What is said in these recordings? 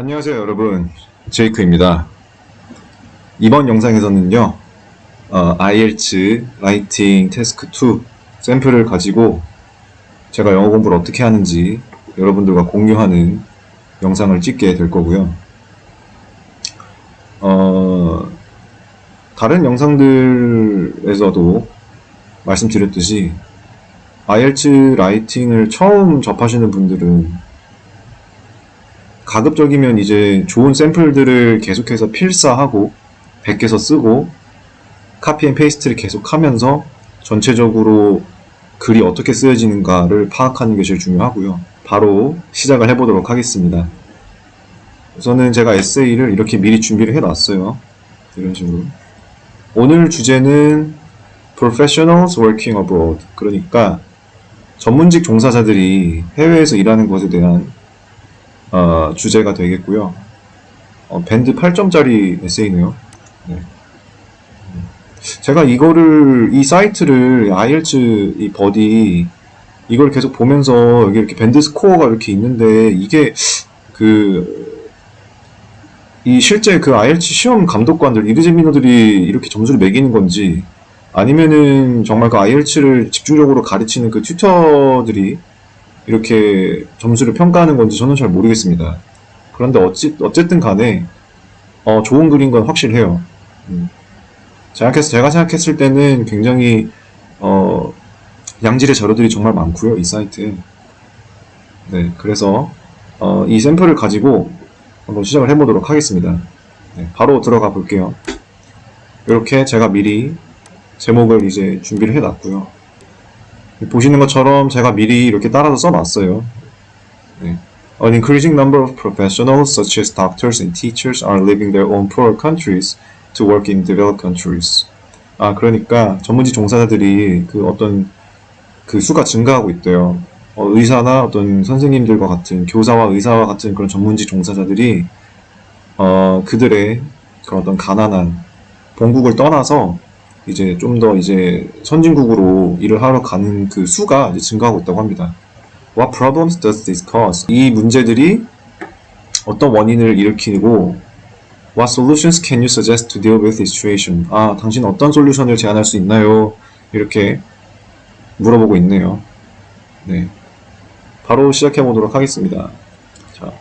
안녕하세요 여러분, 제이크입니다. 이번 영상에서는요 IELTS 라이팅 태스크 2 샘플을 가지고 제가 영어 공부를 어떻게 하는지 여러분들과 공유하는 영상을 찍게 될 거고요. 다른 영상들에서도 말씀드렸듯이 IELTS 라이팅을 처음 접하시는 분들은 가급적이면 이제 좋은 샘플들을 계속해서 필사하고 베껴서 쓰고 카피 앤 페이스트를 계속 하면서 전체적으로 글이 어떻게 쓰여지는가를 파악하는 게 제일 중요하고요. 바로 시작을 해보도록 하겠습니다. 우선은 제가 에세이를 이렇게 미리 준비를 해놨어요. 이런 식으로. 오늘 주제는 Professionals Working Abroad, 그러니까 전문직 종사자들이 해외에서 일하는 것에 대한 주제가 되겠고요. 밴드 8점짜리 에세이네요. 네. 제가 이 사이트를 IELTS 이 버디 이걸 계속 보면서 여기 이렇게 밴드 스코어가 이렇게 있는데 이게 실제 IELTS 시험 감독관들, 이그제미너들이 이렇게 점수를 매기는 건지 아니면은 정말 IELTS를 집중적으로 가르치는 튜터들이 이렇게 점수를 평가하는 건지 저는 잘 모르겠습니다. 그런데 어쨌든 간에 좋은 글인 건 확실해요. 제가 생각했을 때는 굉장히 양질의 자료들이 정말 많고요, 이 사이트에. 네, 그래서 이 샘플을 가지고 한번 시작을 해보도록 하겠습니다. 네, 바로 들어가 볼게요. 이렇게 제가 미리 제목을 이제 준비를 해놨고요. 보시는 것처럼 제가 미리 이렇게 따라서 써놨어요. 네. An increasing number of professionals such as doctors and teachers are leaving their own poor countries to work in developed countries. 그러니까 전문직 종사자들이 어떤 수가 증가하고 있대요. 의사나 어떤 선생님들과 같은, 교사와 의사와 같은 그런 전문직 종사자들이 그들의 그런 어떤 가난한 본국을 떠나서 이제 좀 더 이제 선진국으로 일을 하러 가는 수가 이제 증가하고 있다고 합니다. What problems does this cause? 이 문제들이 어떤 원인을 일으키고 What solutions can you suggest to deal with this situation? 당신은 어떤 솔루션을 제안할 수 있나요? 이렇게 물어보고 있네요. 네, 바로 시작해 보도록 하겠습니다. 자,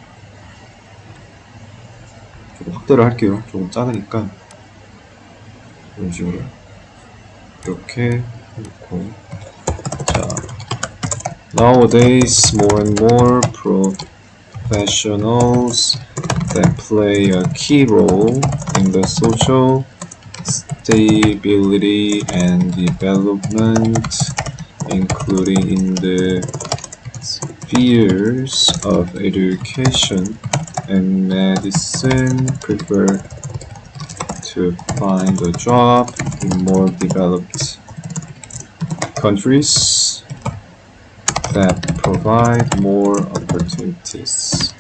조금 확대를 할게요. 조금 작으니까 이런 식으로. 이렇게 놓고, 자, nowadays more and more professionals that play a key role in the social stability and development, including in the spheres of education and medicine, prefer to find a job in more developed countries that provide more opportunities.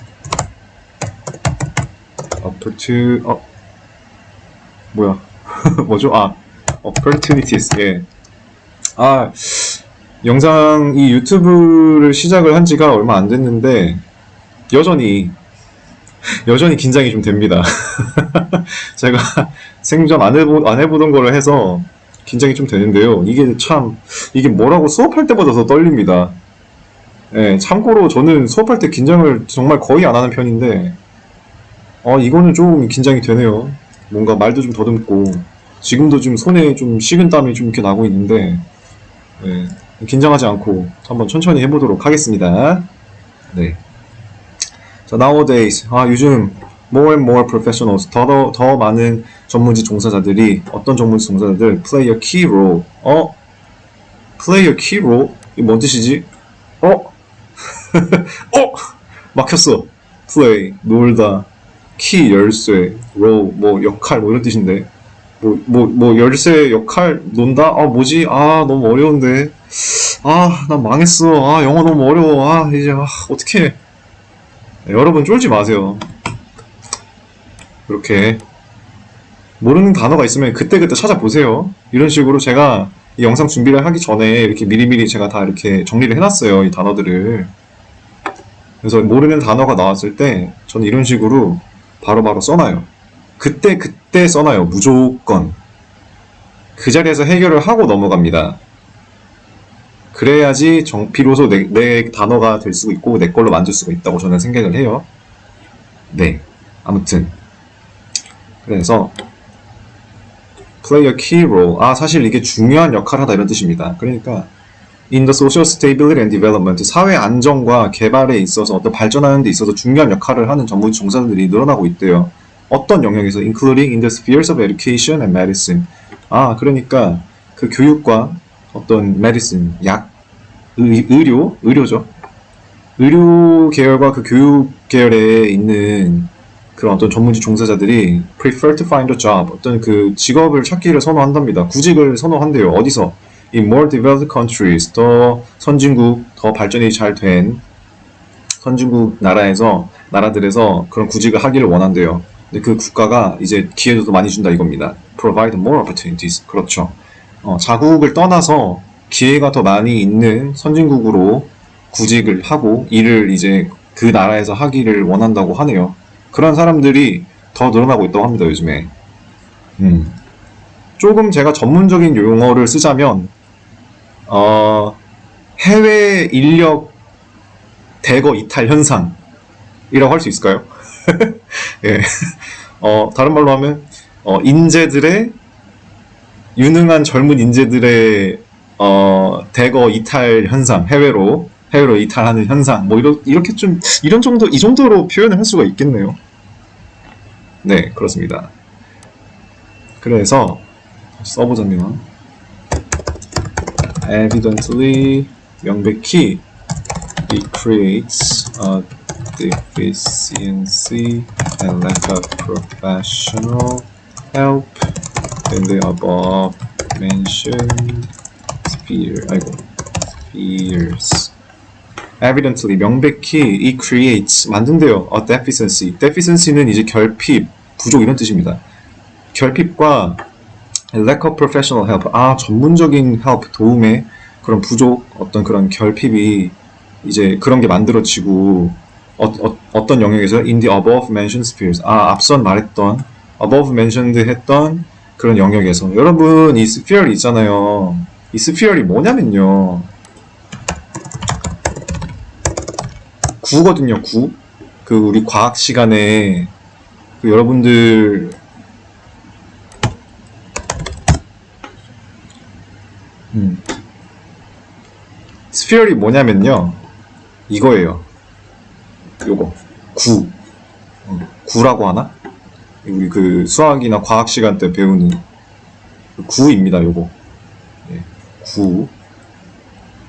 뭐죠? opportunities. 예. 이 유튜브를 시작을 한 지가 얼마 안 됐는데 여전히 긴장이 좀 됩니다. 제가 생전 안 해보던 거를 해서 긴장이 좀 되는데요. 이게 뭐라고 수업할 때보다 더 떨립니다. 예, 참고로 저는 수업할 때 긴장을 정말 거의 안 하는 편인데, 이거는 좀 긴장이 되네요. 뭔가 말도 좀 더듬고, 지금도 좀 손에 좀 식은 땀이 좀 이렇게 나고 있는데, 예, 긴장하지 않고 한번 천천히 해보도록 하겠습니다. 네. 자, nowadays, 요즘 more and more professionals, 더 많은 전문직 종사자들이, 어떤 전문직 종사자들, play a key role. play a key role? 이게 뭔 뜻이지? 막혔어. play, 놀다, key, 열쇠, role, 역할, 이런 뜻인데. 열쇠 역할, 논다? 뭐지? 너무 어려운데. 나 망했어. 영어 너무 어려워. 이제, 어떡해. 여러분 쫄지 마세요. 이렇게 모르는 단어가 있으면 그때그때 찾아보세요. 이런 식으로 제가 이 영상 준비를 하기 전에 이렇게 미리미리 제가 다 이렇게 정리를 해놨어요, 이 단어들을. 그래서 모르는 단어가 나왔을 때 저는 이런 식으로 바로바로 써놔요. 그때 써놔요. 무조건. 그 자리에서 해결을 하고 넘어갑니다. 그래야지 비로소 내 단어가 될 수 있고 내 걸로 만들 수가 있다고 저는 생각을 해요. 네. 아무튼 그래서 play a key role. 사실 이게 중요한 역할을 하다 이런 뜻입니다. 그러니까 in the social stability and development, 사회 안정과 개발에 있어서 어떤 발전하는 데 있어서 중요한 역할을 하는 전문직 종사자들이 늘어나고 있대요. 어떤 영역에서 including in the spheres of education and medicine. 그러니까 그 교육과 어떤 medicine, 약, 의료죠. 의료 계열과 그 교육 계열에 있는 그런 어떤 전문직 종사자들이 prefer to find a job, 어떤 그 직업을 찾기를 선호한답니다. 구직을 선호한대요. 어디서? In more developed countries, 더 선진국, 더 발전이 잘 된 선진국 나라들에서 그런 구직을 하기를 원한대요. 근데 그 국가가 이제 기회도 더 많이 준다 이겁니다. Provide more opportunities. 그렇죠. 자국을 떠나서 기회가 더 많이 있는 선진국으로 구직을 하고 일을 이제 그 나라에서 하기를 원한다고 하네요. 그런 사람들이 더 늘어나고 있다고 합니다, 요즘에. 조금 제가 전문적인 용어를 쓰자면, 해외 인력 대거 이탈 현상이라고 할 수 있을까요? 예. 다른 말로 하면, 유능한 젊은 인재들의, 대거 이탈 현상, 해외로 이탈하는 현상, 뭐, 이렇게 좀, 이 정도로 표현을 할 수가 있겠네요. 네, 그렇습니다. 그래서, 써보자면, evidently, 명백히, it creates a deficiency and lack of professional help in the above mentioned spheres. Evidently, 명백히, it creates, 만든대요. a deficiency. deficiency는 이제 결핍, 부족 이런 뜻입니다. 결핍과 lack of professional help, 전문적인 help, 도움의 그런 부족, 어떤 그런 결핍이 이제 그런 게 만들어지고 어떤 영역에서 in the above mentioned spheres, 앞선 말했던 above mentioned 했던 그런 영역에서. 여러분, 이 sphere 있잖아요. 이 sphere이 뭐냐면요, 구거든요. 구. 그 우리 과학 시간에 그 여러분들 스피어이 뭐냐면요, 이거예요. 요거 구. 구라고 하나? 우리 그 수학이나 과학 시간 때 배우는 구입니다. 요거. 예, 구.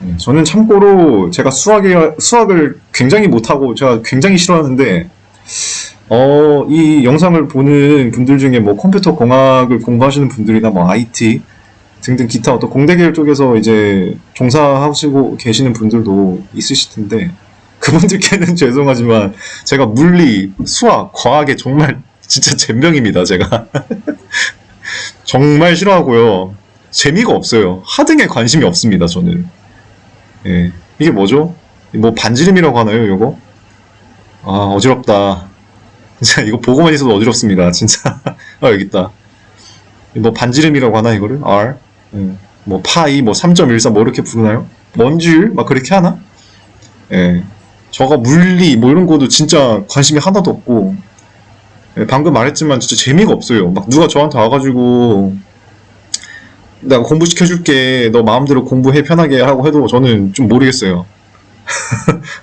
예, 저는 참고로 제가 수학을 굉장히 못하고 제가 굉장히 싫어하는데, 이 영상을 보는 분들 중에 뭐 컴퓨터 공학을 공부하시는 분들이나 뭐 IT 등등 기타 어떤 공대계열 쪽에서 이제 종사하시고 계시는 분들도 있으실 텐데, 그분들께는 죄송하지만 제가 물리, 수학, 과학에 정말 진짜 젬병입니다. 제가 정말 싫어하고요. 재미가 없어요. 하등에 관심이 없습니다. 저는. 예, 이게 뭐죠? 뭐 반지름이라고 하나요, 이거? 어지럽다. 진짜 이거 보고만 있어도 어지럽습니다. 진짜. 여기 있다. 뭐 반지름이라고 하나, 이거를? R. 뭐 파이, 뭐 3.14, 뭐 이렇게 부르나요? 먼줄? 막 그렇게 하나? 예. 저가 물리, 뭐 이런 거도 진짜 관심이 하나도 없고, 예, 방금 말했지만 진짜 재미가 없어요. 막 누가 저한테 와가지고, 내가 공부시켜줄게, 너 마음대로 공부해 편하게 하고 해도 저는 좀 모르겠어요.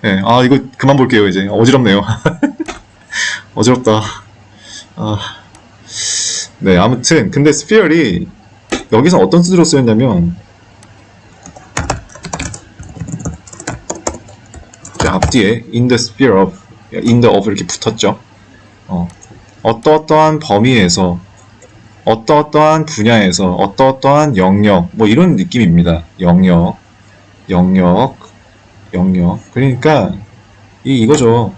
예, 이거 그만 볼게요, 이제. 어지럽네요. 어지럽다. 네, 아무튼 근데 스피어이 여기서 어떤 뜻으로 쓰였냐면, 앞뒤에 in the sphere of, in the of 이렇게 붙었죠. 어떠어떠한 범위에서, 어떠어떠한 분야에서, 어떠어떠한 영역, 뭐 이런 느낌입니다. 영역. 그러니까 이거죠.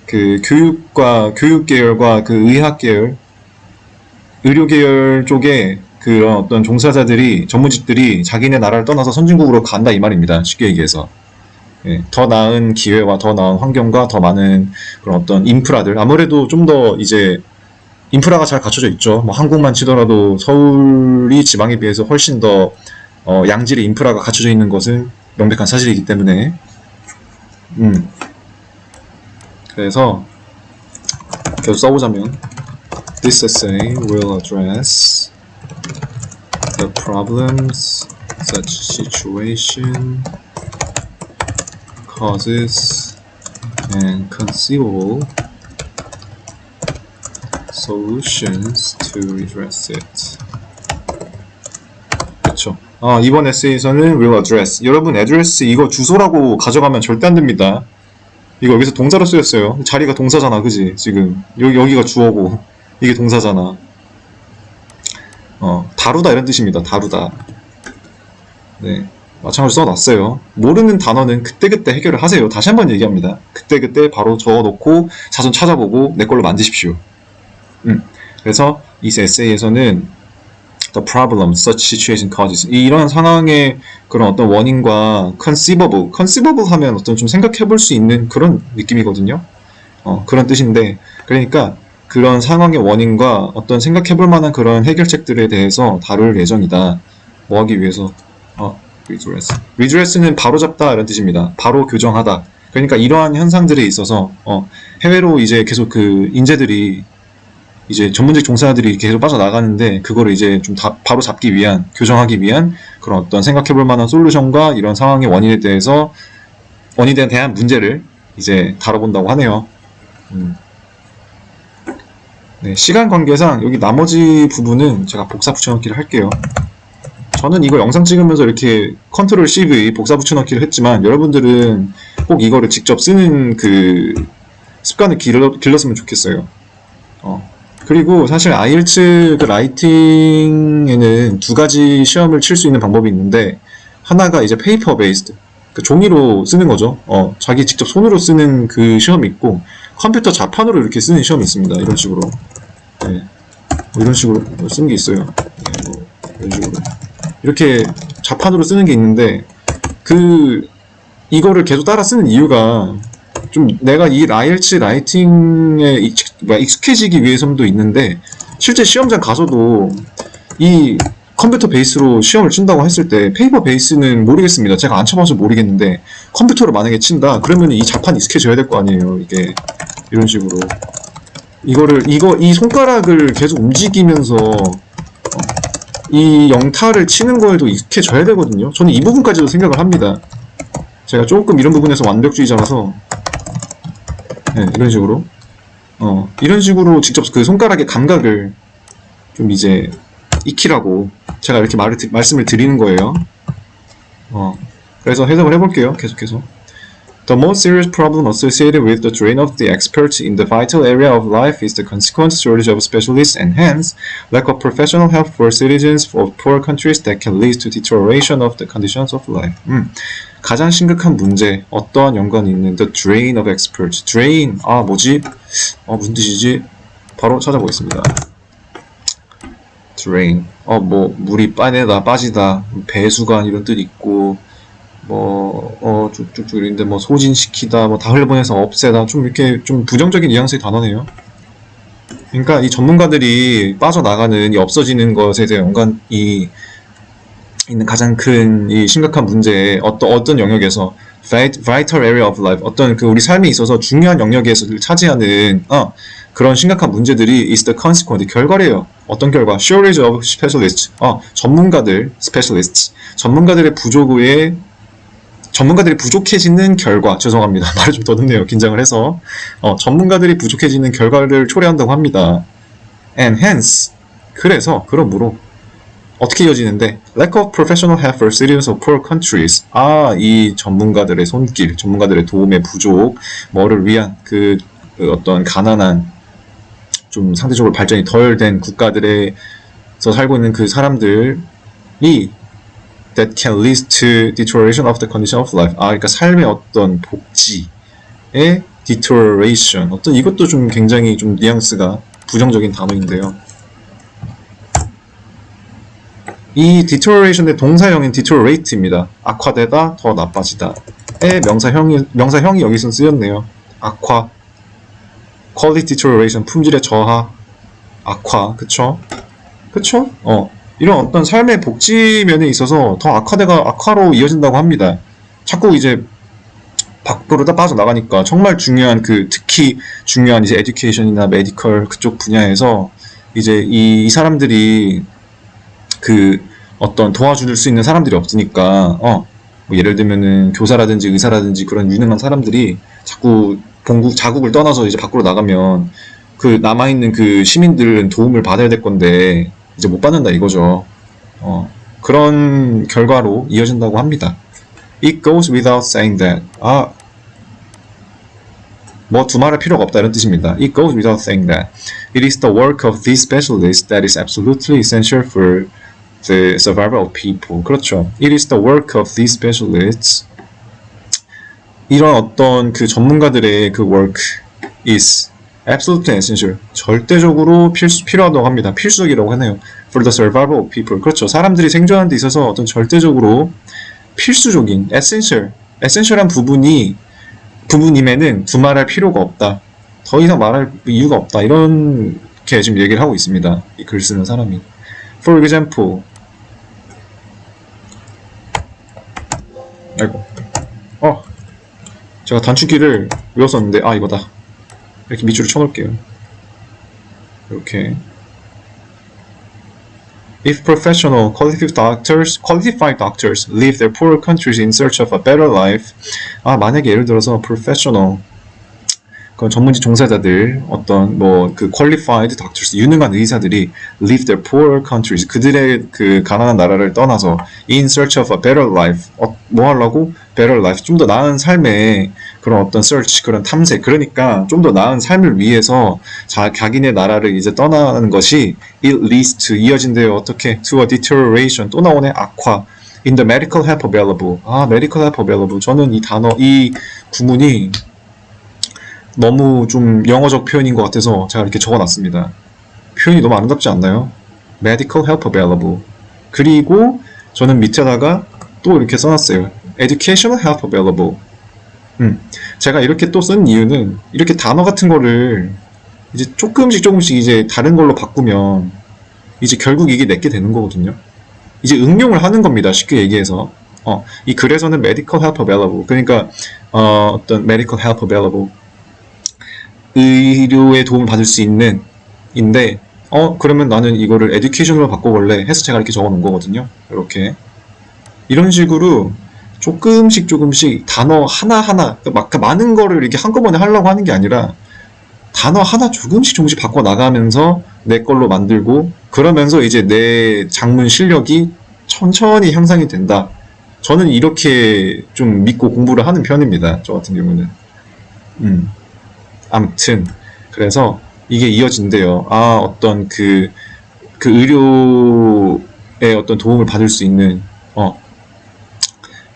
그 교육 계열과 그 의학 계열, 의료 계열 쪽에 그런 어떤 종사자들이, 전문직들이 자기네 나라를 떠나서 선진국으로 간다 이 말입니다. 쉽게 얘기해서. 예, 더 나은 기회와 더 나은 환경과 더 많은 그런 어떤 인프라들, 아무래도 좀 더 이제 인프라가 잘 갖춰져 있죠. 뭐 한국만 치더라도 서울이 지방에 비해서 훨씬 더 양질의 인프라가 갖춰져 있는 것은 명백한 사실이기 때문에 그래서 계속 써보자면 This essay will address the problems such situation causes and conceivable solutions to address it. 그렇죠. 이번 에세이에서는 will address. 여러분 address 이거 주소라고 가져가면 절대 안 됩니다. 이거 여기서 동사로 쓰였어요. 자리가 동사잖아, 그지? 지금 여기가 주어고 이게 동사잖아. 다루다 이런 뜻입니다. 다루다. 네, 마찬가지로 써놨어요. 모르는 단어는 그때그때 해결을 하세요. 다시 한번 얘기합니다. 그때그때 바로 적어놓고 자손 찾아보고 내 걸로 만드십시오. 그래서 이 에세이에서는 the problem such situation causes, 이런 상황의 그런 어떤 원인과 conceivable 하면 어떤 좀 생각해볼 수 있는 그런 느낌이거든요. 그런 뜻인데, 그러니까 그런 상황의 원인과 어떤 생각해볼 만한 그런 해결책들에 대해서 다룰 예정이다. 뭐 하기 위해서? redress는 바로잡다 이런 뜻입니다. 바로 교정하다. 그러니까 이러한 현상들에 있어서 해외로 이제 계속 그 인재들이 이제 전문직 종사자들이 계속 빠져나가는데, 그거를 이제 좀 바로 잡기 위한, 교정하기 위한 그런 어떤 생각해볼 만한 솔루션과 이런 상황의 원인에 대한 문제를 이제 다뤄본다고 하네요. 네, 시간 관계상 여기 나머지 부분은 제가 복사 붙여넣기를 할게요. 저는 이거 영상 찍으면서 이렇게 컨트롤 CV 복사 붙여넣기를 했지만, 여러분들은 꼭 이거를 직접 쓰는 그 습관을 길렀으면 좋겠어요. 그리고 사실 IELTS 그 라이팅에는 두 가지 시험을 칠 수 있는 방법이 있는데, 하나가 이제 페이퍼 베이스드, 그 종이로 쓰는 거죠. 자기 직접 손으로 쓰는 그 시험이 있고, 컴퓨터 자판으로 이렇게 쓰는 시험이 있습니다. 이런 식으로. 네. 이런 식으로 쓰는 게 있어요. 네, 이런 식으로. 이렇게 자판으로 쓰는 게 있는데, 이거를 계속 따라 쓰는 이유가, 좀 내가 이 IELTS 라이팅에 익숙해지기 위해서도 있는데, 실제 시험장 가서도 이 컴퓨터 베이스로 시험을 친다고 했을 때 페이퍼 베이스는 모르겠습니다. 제가 안 쳐봐서 모르겠는데, 컴퓨터로 만약에 친다 그러면 이 자판 익숙해져야 될 거 아니에요. 이게 이런 식으로 이 손가락을 계속 움직이면서 이 영타를 치는 거에도 익숙해져야 되거든요. 저는 이 부분까지도 생각을 합니다. 제가 조금 이런 부분에서 완벽주의자라서, 네, 이런 식으로 직접 그 손가락의 감각을 좀 이제 익히라고 제가 이렇게 말씀을 드리는 거예요. 그래서 해석을 해볼게요. 계속해서. The most serious problem associated with the drain of the experts in the vital area of life is the consequent shortage of specialists and hence lack of professional help for citizens of poor countries that can lead to deterioration of the conditions of life. 가장 심각한 문제, 어떠한 연관이 있는 the drain of experts. drain, 뭐지? 무슨 뜻이지? 바로 찾아보겠습니다. drain, 뭐 물이 빠지다, 배수관 이런 뜻 있고, 쭉쭉쭉 이런데 뭐 소진시키다, 뭐 다 흘려보내서 없애다, 좀 이렇게 좀 부정적인 뉘앙스의 단어네요. 그러니까 이 전문가들이 빠져나가는, 이 없어지는 것에 대한 연관이 있는 가장 큰 이 심각한 문제에 어떤 영역에서 vital area of life, 어떤 그 우리 삶에 있어서 중요한 영역에서 차지하는 그런 심각한 문제들이 is the consequent, 결과래요. 어떤 결과? shortage of specialists, specialists, 전문가들이 부족해지는 결과. 죄송합니다. 말을 좀 더듬네요. 긴장을 해서. 전문가들이 부족해지는 결과를 초래한다고 합니다. And hence, 그러므로 어떻게 이어지는데, lack of professional help for citizens of poor countries. 이 전문가들의 손길, 전문가들의 도움의 부족, 뭐를 위한 그 어떤 가난한, 좀 상대적으로 발전이 덜 된 국가들에서 살고 있는 그 사람들이 that can lead to deterioration of the condition of life. 그러니까 삶의 어떤 복지의 deterioration. 이것도 좀 굉장히 좀 뉘앙스가 부정적인 단어인데요. 이 deterioration의 동사형인 deteriorate입니다. 악화되다, 더 나빠지다. 명사형이 여기서 쓰였네요. 악화, quality deterioration, 품질의 저하, 악화, 그쵸? 그쵸? 이런 어떤 삶의 복지면에 있어서 더 악화로 이어진다고 합니다. 자꾸 이제 밖으로 다 빠져나가니까 정말 중요한 특히 중요한 이제 에듀케이션이나 메디컬 그쪽 분야에서 이제 이 사람들이 어떤 도와줄 수 있는 사람들이 없으니까 뭐 예를 들면은 교사라든지 의사라든지 그런 유능한 사람들이 자꾸 자국을 떠나서 이제 밖으로 나가면 남아있는 시민들은 도움을 받아야 될 건데 이제 못 받는다 이거죠. 그런 결과로 이어진다고 합니다. It goes without saying that. 뭐 두말할 필요가 없다 이런 뜻입니다. It goes without saying that. It is the work of these specialists that is absolutely essential for the survival of people. 그렇죠. It is the work of these specialists. 이런 어떤 전문가들의 work is absolutely essential. 절대적으로 필요하다고 합니다. 필수적이라고 하네요. For the survival of people. 그렇죠. 사람들이 생존하는 데 있어서 어떤 절대적으로 필수적인 essential한 부분임에는 두말할 필요가 없다. 더 이상 말할 이유가 없다. 이렇게 지금 얘기를 하고 있습니다. 이 글 쓰는 사람이. For example. 아이고. 제가 단축키를 외웠었는데, 이거다. 이렇게 밑줄을 쳐놓을게요. 이렇게. If professional, qualified doctors leave their poor countries in search of a better life, 만약에 예를 들어서 professional, 전문직 종사자들, 어떤 qualified doctors, 유능한 의사들이 leave their poor countries, 그들의 가난한 나라를 떠나서 in search of a better life, 뭐 하려고? better life, 좀 더 나은 삶의 그런 어떤 search, 그런 탐색, 그러니까 좀 더 나은 삶을 위해서 자기네 나라를 이제 떠나는 것이 it leads to, 이어진대요. 어떻게? to a deterioration, 또 나오네, 악화. in the medical help available. medical help available. 저는 이 구문이 너무 좀 영어적 표현인 것 같아서 제가 이렇게 적어놨습니다. 표현이 너무 아름답지 않나요? medical help available. 그리고 저는 밑에다가 또 이렇게 써놨어요. educational help available. 제가 이렇게 또 쓴 이유는 이렇게 단어 같은 거를 이제 조금씩 이제 다른 걸로 바꾸면 이제 결국 이게 내게 되는 거거든요. 이제 응용을 하는 겁니다. 쉽게 얘기해서. 이 글에서는 medical help available. 그러니까 어떤 medical help available. 의료에 도움을 받을 수 있는 인데 그러면 나는 이거를 education으로 바꿔볼래 해서 제가 이렇게 적어 놓은 거거든요. 이렇게 이런 식으로 조금씩 단어 하나하나 많은 거를 이렇게 한꺼번에 하려고 하는 게 아니라 단어 하나 조금씩 바꿔 나가면서 내 걸로 만들고 그러면서 이제 내 작문 실력이 천천히 향상이 된다. 저는 이렇게 좀 믿고 공부를 하는 편입니다. 저 같은 경우는. 아무튼 그래서 이게 이어진대요. 어떤 의료에 어떤 도움을 받을 수 있는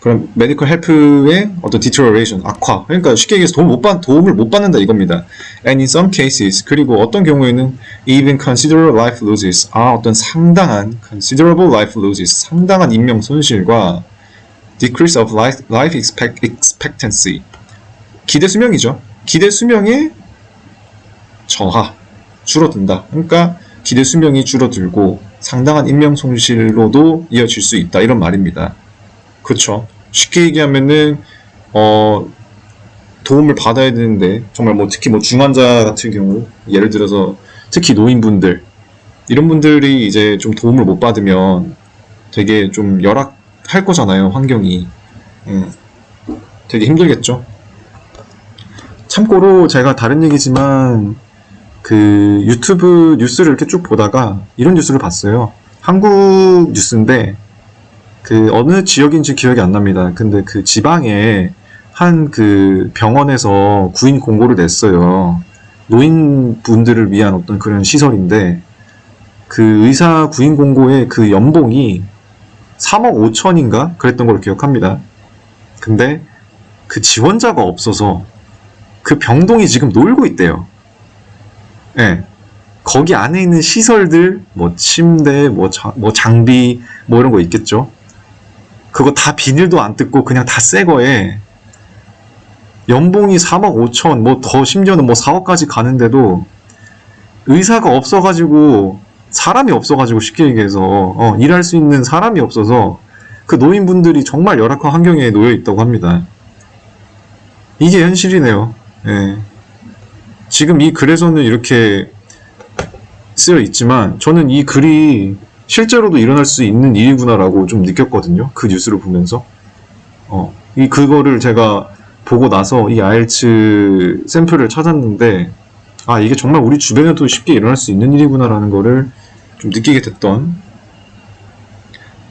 그런 메디컬 헬프의 어떤 deterioration, 악화. 그러니까 쉽게 얘기해서 도움을 못 받는다 이겁니다. And in some cases, 그리고 어떤 경우에는 even considerable life losses. 어떤 상당한 considerable life losses, 상당한 인명 손실과 decrease of life expectancy. 기대 수명이죠. 기대 수명의 저하, 줄어든다. 그러니까 기대 수명이 줄어들고 상당한 인명 손실로도 이어질 수 있다. 이런 말입니다. 그렇죠. 쉽게 얘기하면은 도움을 받아야 되는데 정말 특히 중환자 같은 경우 예를 들어서 특히 노인분들 이런 분들이 이제 좀 도움을 못 받으면 되게 좀 열악할 거잖아요. 환경이. 되게 힘들겠죠. 참고로 제가 다른 얘기지만 유튜브 뉴스를 이렇게 쭉 보다가 이런 뉴스를 봤어요. 한국 뉴스인데 어느 지역인지 기억이 안 납니다. 근데 지방에 한 병원에서 구인 공고를 냈어요. 노인분들을 위한 어떤 그런 시설인데 의사 구인 공고의 연봉이 3억 5천인가 그랬던 걸 기억합니다. 근데 지원자가 없어서 병동이 지금 놀고 있대요. 네. 거기 안에 있는 시설들, 침대, 장비, 이런 거 있겠죠. 그거 다 비닐도 안 뜯고 그냥 다 새 거에 연봉이 3억 5천, 뭐 더 심지어는 뭐 4억까지 가는데도 의사가 없어가지고 사람이 없어가지고 쉽게 얘기해서 일할 수 있는 사람이 없어서 그 노인분들이 정말 열악한 환경에 놓여 있다고 합니다. 이게 현실이네요. 예. 지금 이 글에서는 이렇게 쓰여 있지만 저는 이 글이 실제로도 일어날 수 있는 일이구나라고 좀 느꼈거든요. 그 뉴스를 보면서. 그거를 제가 보고 나서 이 IELTS 샘플을 찾았는데, 아, 이게 정말 우리 주변에도 쉽게 일어날 수 있는 일이구나라는 거를 좀 느끼게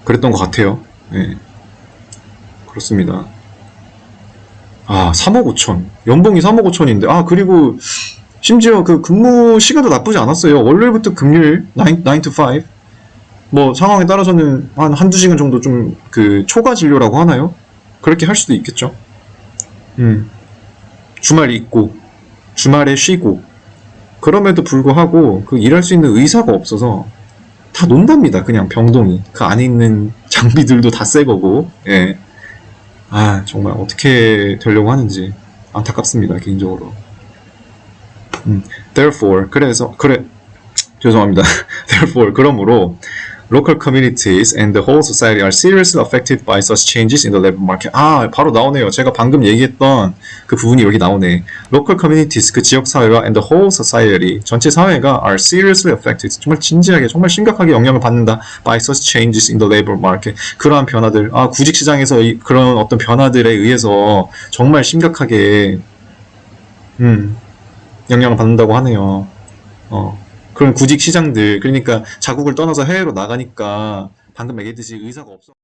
그랬던 것 같아요. 네, 그렇습니다. 아, 3억 5천. 연봉이 3억 5천인데, 아, 그리고 심지어 그 근무 시간도 나쁘지 않았어요. 월요일부터 금요일, 9 to 5. 뭐, 상황에 따라서는 한두 시간 정도 좀 그 초과 진료라고 하나요? 그렇게 할 수도 있겠죠. 주말 있고, 주말에 쉬고, 그럼에도 불구하고 그 일할 수 있는 의사가 없어서 다 논답니다. 그냥 병동이. 그 안에 있는 장비들도 다 새 거고, 예. 아, 정말 어떻게 되려고 하는지 안타깝습니다, 개인적으로. Therefore, 죄송합니다. Therefore, 그러므로, local communities and the whole society are seriously affected by such changes in the labor market. 아, 바로 나오네요. 제가 방금 얘기했던 그 부분이 여기 나오네. Local communities, 그 지역 사회와 and the whole society, 전체 사회가 are seriously affected. 정말 진지하게, 정말 심각하게 영향을 받는다. by such changes in the labor market. 그러한 변화들, 구직 시장에서 그런 어떤 변화들에 의해서 정말 심각하게, 영향을 받는다고 하네요. 그런 구직 시장들, 그러니까 자국을 떠나서 해외로 나가니까 방금 얘기했듯이 의사가 없어.